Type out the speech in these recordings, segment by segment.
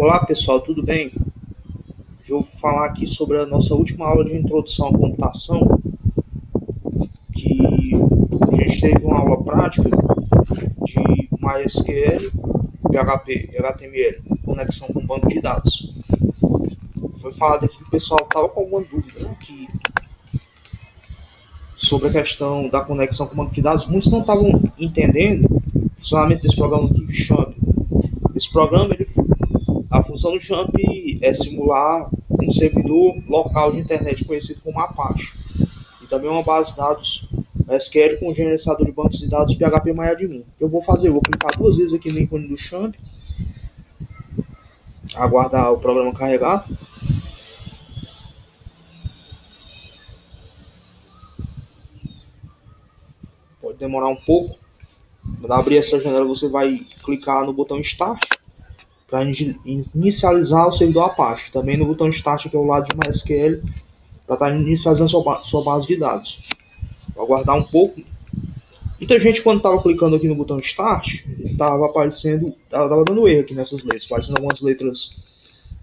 Olá pessoal, tudo bem? Hoje eu vou falar aqui sobre a nossa última aula de introdução à computação, que a gente teve uma aula prática de MySQL, PHP e HTML, conexão com banco de dados. Foi falado aqui que o pessoal estava com alguma dúvida, né, sobre a questão da conexão com banco de dados. Muitos não estavam entendendo o funcionamento desse programa aqui, o Champ. Esse programa, a função do Champ é simular um servidor local de internet conhecido como Apache, e também uma base de dados SQL com gerenciador de bancos de dados PHP-MyAdmin. O que eu vou fazer? Eu vou clicar duas vezes aqui no ícone do Champ, aguardar o programa carregar. Pode demorar um pouco. Quando abrir essa janela, você vai clicar no botão Start para inicializar o servidor Apache. Também no botão Start, que é o lado de MySQL, para estar inicializando sua base de dados. Vou aguardar um pouco. Muita gente, quando estava clicando aqui no botão Start, estava aparecendo, estava dando erro aqui nessas letras, aparecendo algumas letras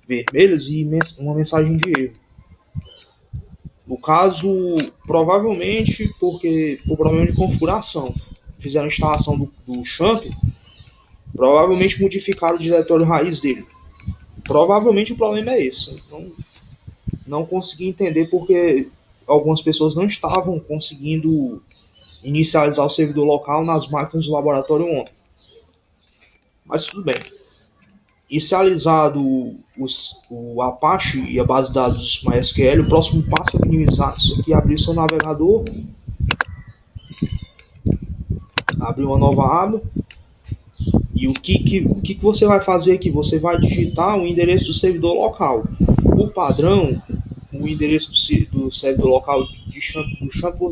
vermelhas e uma mensagem de erro. No caso, provavelmente por problema de configuração. Fizeram a instalação do Champ, provavelmente modificaram o diretório raiz dele. Provavelmente o problema é esse. Então, não consegui entender porque algumas pessoas não estavam conseguindo inicializar o servidor local nas máquinas do laboratório ontem. Mas tudo bem. Inicializado o Apache e a base de dados MySQL, o próximo passo é minimizar isso aqui, abrir seu navegador, abrir uma nova aba, e o que você vai fazer aqui? Você vai digitar o endereço do servidor local. Por padrão, o endereço do servidor local do shampoo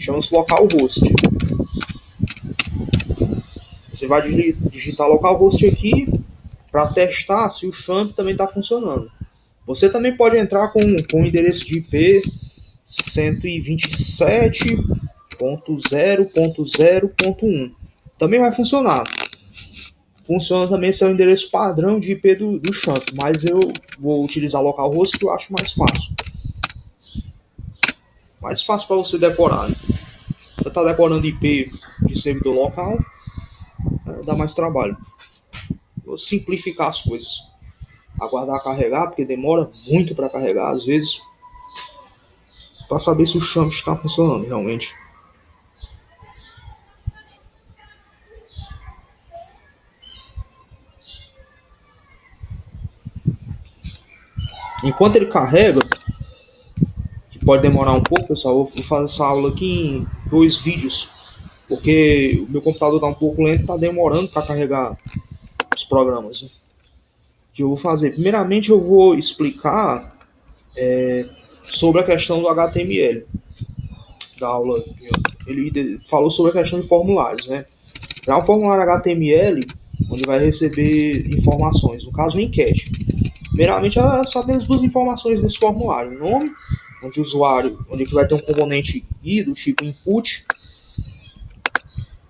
chama-se localhost. Você vai digitar localhost aqui para testar se o champ também está funcionando. Você também pode entrar com o endereço de IP 127.0.0.1. Também vai funcionar. Funciona também se é o endereço padrão de IP do champ, mas eu vou utilizar localhost, que eu acho mais fácil. Mais fácil para você decorar. Você está decorando IP de servidor local, dá mais trabalho. Vou simplificar as coisas. Aguardar carregar, porque demora muito para carregar, às vezes, para saber se o champ está funcionando realmente. Enquanto ele carrega, que pode demorar um pouco, pessoal, eu vou fazer essa aula aqui em 2 vídeos, porque o meu computador está um pouco lento, está demorando para carregar os programas. Né? O que eu vou fazer? Primeiramente, eu vou explicar sobre a questão do HTML da aula. Ele falou sobre a questão de formulários, né? Já um formulário HTML, onde vai receber informações, no caso, uma enquete. Primeiramente, sabemos 2 informações desse formulário: o nome, onde o usuário, onde vai ter um componente I do tipo input,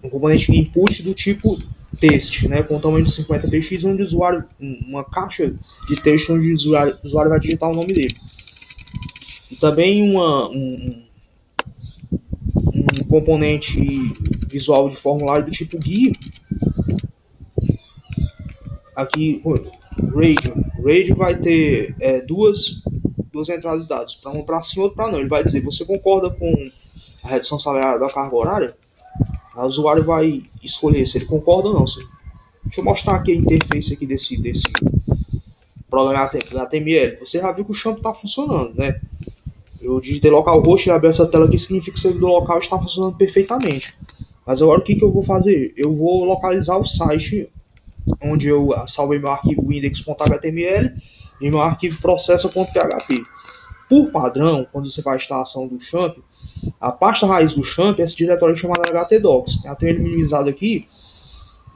um componente input do tipo text, né, com tamanho de 50 px, onde o usuário, uma caixa de texto onde o usuário vai digitar o nome dele. E também um componente visual de formulário do tipo GUI, aqui radio vai ter duas entradas de dados, para um para sim, outro para não. Ele vai dizer: você concorda com a redução salarial da carga horária? O usuário vai escolher se ele concorda ou não. Deixa eu mostrar aqui a interface aqui desse programa HTML. Você já viu que o champ está funcionando, né? Eu digitei localhost e abri essa tela aqui, significa que o servidor local está funcionando perfeitamente. Mas agora o que eu vou fazer? Eu vou localizar o site onde eu salvei meu arquivo index.html e meu arquivo processa.php. Por padrão, quando você faz a instalação do champ, a pasta raiz do champ é esse diretório chamado htdocs. Eu tenho ele minimizado aqui,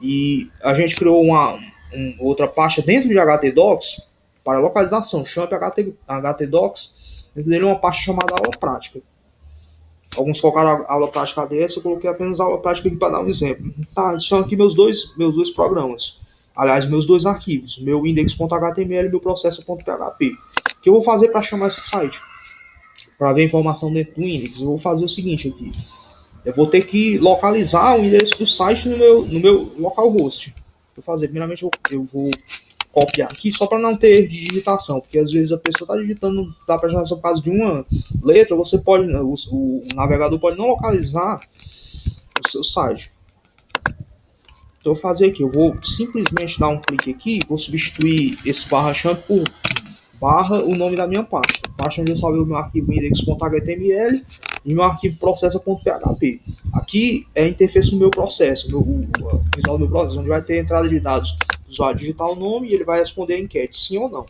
e a gente criou outra pasta dentro de htdocs para localização, champ htdocs. Dentro dele uma pasta chamada aula prática. Alguns colocaram a aula prática ADS, eu coloquei apenas a aula prática aqui para dar um exemplo. Tá, são aqui meus dois programas. Aliás, meus dois arquivos, meu index.html e meu processo.php. O que eu vou fazer para chamar esse site? Para ver a informação dentro do index, eu vou fazer o seguinte aqui. Eu vou ter que localizar o endereço do site no meu localhost. Vou fazer, primeiramente eu vou copiar aqui só para não ter erro de digitação, porque às vezes a pessoa está digitando, está prestando atenção por causa de uma letra, você pode, o navegador pode não localizar o seu site. Então eu vou fazer aqui, eu vou simplesmente dar um clique aqui, vou substituir esse barra champ por barra o nome da minha pasta. Pasta onde eu salvei o meu arquivo index.html e meu arquivo processa.php. Aqui é a interface do meu processo, o visual do meu processo, onde vai ter a entrada de dados do usuário, digitar o nome e ele vai responder a enquete, sim ou não.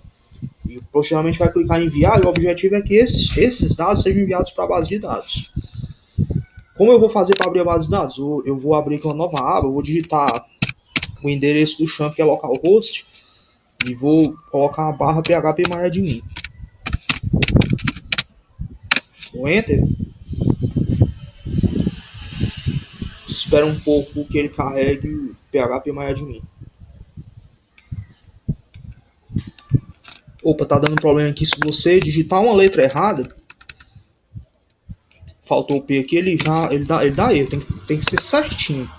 E posteriormente vai clicar em enviar e o objetivo é que esses dados sejam enviados para a base de dados. Como eu vou fazer para abrir a base de dados? Eu vou abrir aqui uma nova aba, eu vou digitar o endereço do champ que é localhost e vou colocar a barra phpMyAdmin. O Enter. Espera um pouco que ele carregue o phpMyAdmin. Opa, tá dando problema aqui. Se você digitar uma letra errada, faltou o P aqui, ele dá erro. Tem que ser certinho.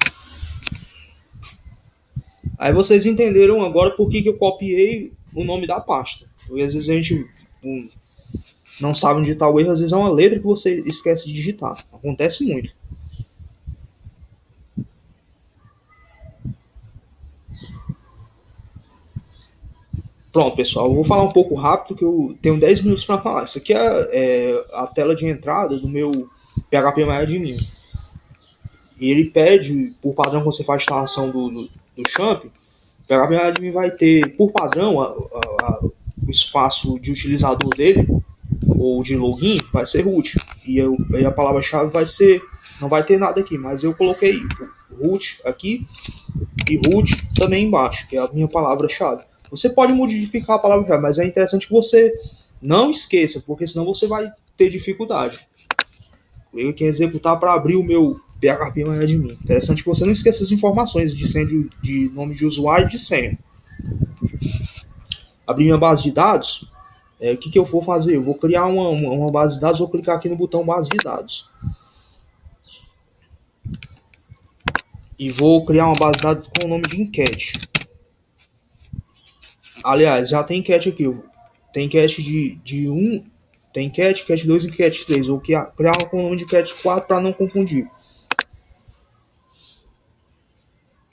Aí vocês entenderam agora por que eu copiei o nome da pasta. Porque às vezes a gente não sabe digitar o erro, às vezes é uma letra que você esquece de digitar. Acontece muito. Pronto, pessoal, eu vou falar um pouco rápido, que eu tenho 10 minutos para falar. Isso aqui é a tela de entrada do meu phpMyAdmin. E ele pede, por padrão, quando você faz a instalação do champ, o phpMyAdmin vai ter, por padrão, o espaço de utilizador dele, ou de login, vai ser root. E a palavra-chave vai ser, não vai ter nada aqui, mas eu coloquei root aqui e root também embaixo, que é a minha palavra-chave. Você pode modificar a palavra-chave, mas é interessante que você não esqueça, porque senão você vai ter dificuldade. Eu tenho que executar para abrir o meu phpMyAdmin. Interessante que você não esqueça as informações de senha de nome de usuário e de senha. Abrir minha base de dados. O que eu vou fazer? Eu vou criar uma base de dados, vou clicar aqui no botão base de dados. E vou criar uma base de dados com o nome de enquete. Aliás, já tem enquete aqui. Tem enquete de 1, tem enquete 2 e enquete 3. Vou criar com o nome de enquete 4 para não confundir.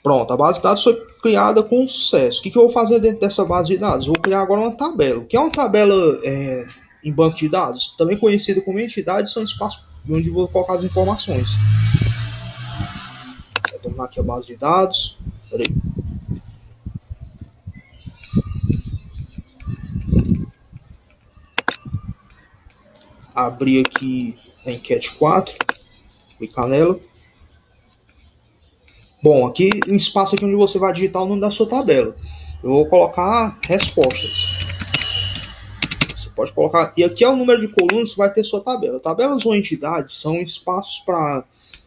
Pronto, a base de dados foi criada com sucesso. O que eu vou fazer dentro dessa base de dados? Vou criar agora uma tabela. O que é uma tabela em banco de dados? Também conhecida como entidade, são espaços onde vou colocar as informações. Vou tornar aqui a base de dados. Peraí. Abrir aqui a enquete 4. Clicar nela. Bom, aqui um espaço aqui onde você vai digitar o nome da sua tabela. Eu vou colocar respostas. Você pode colocar. E aqui é o número de colunas que vai ter sua tabela. Tabelas ou entidades são espaços para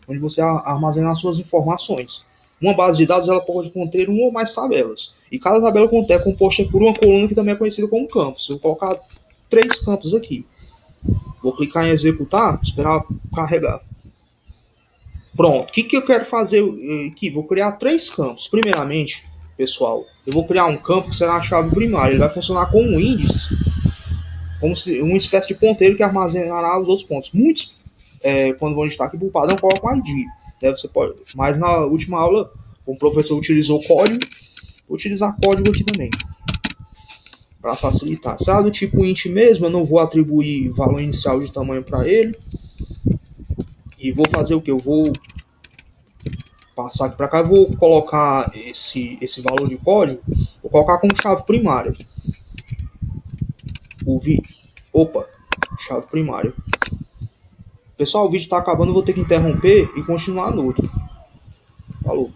onde você armazenar suas informações. Uma base de dados ela pode conter uma ou mais tabelas. E cada tabela é composta por uma coluna que também é conhecida como campos. Eu vou colocar 3 campos aqui. Vou clicar em executar, esperar carregar. Pronto, o que eu quero fazer aqui? Vou criar 3 campos. Primeiramente, pessoal, eu vou criar um campo que será a chave primária. Ele vai funcionar como um índice, como se uma espécie de ponteiro que armazenará os outros pontos. Muitos, quando vão digitar aqui por padrão, colocam ID. Você pode, mas na última aula, como o professor utilizou código, vou utilizar código aqui também, para facilitar. Se é do tipo int mesmo, eu não vou atribuir valor inicial de tamanho para ele. E vou fazer o que? Eu vou passar aqui para cá e vou colocar esse valor de código, vou colocar como chave primária. Chave primária. Pessoal, o vídeo está acabando, eu vou ter que interromper e continuar no outro. Falou.